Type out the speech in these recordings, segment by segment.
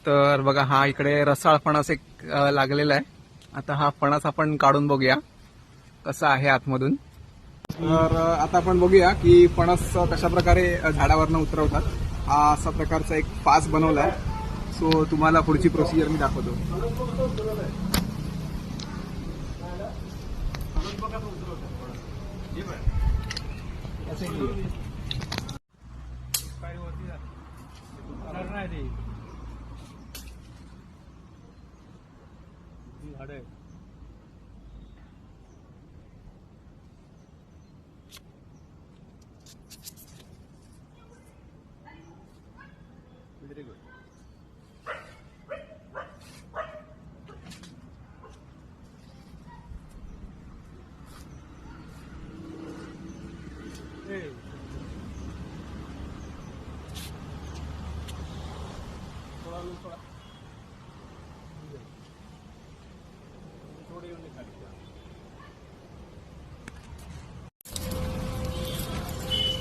तर बघा हा इकडे रसाळ फणस एक लागलेला आहे. आता हा फणस आपण काढून बघूया कसा आहे आतमधून. तर आता आपण बघूया की फणस कशा प्रकारे झाडावरनं उतरवतात. हा असा प्रकारचा एक पास बनवलाय. सो तुम्हाला पुढची प्रोसिजर मी दाखवतो.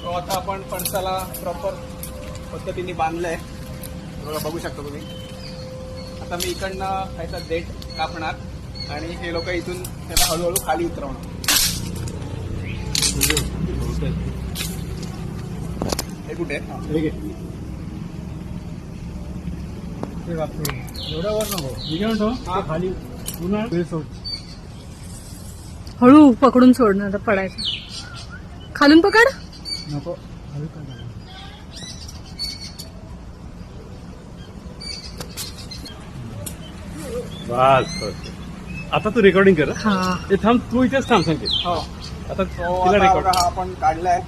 तो आता आपण फणसाला प्रॉपर पद्धतीने बांधलंय. बघू शकता तुम्ही. आता मी इकडनं ह्याचा देठ कापणार आणि हे लोक इथून त्याला हळूहळू खाली उतरवणार. हे कुठे एवढ्यावर नको खाली हळू पकडून सोडणार पडायचं. खालून पकड नको. बस आता तू रेकॉर्डिंग कर. हा ते थांब, तू इथेच थांब सांगते. हो. आता तो तिला आता रेकॉर्ड. बघा हा आपण काढलाय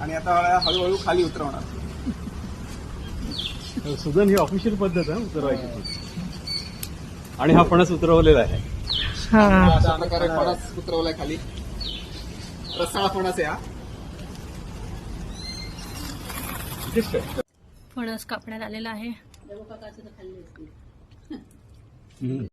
आणि आता हळूहळू खाली उतरवणार. सुजन ही ऑफिशियल पद्धत आहे उतरवायची. आणि हा फणस उतरवलेला आहे. हा अशा प्रकारे फणस उतरवलाय खाली. रसाळ फणस आहे हा. फणस कापण्यात आलेला आहे.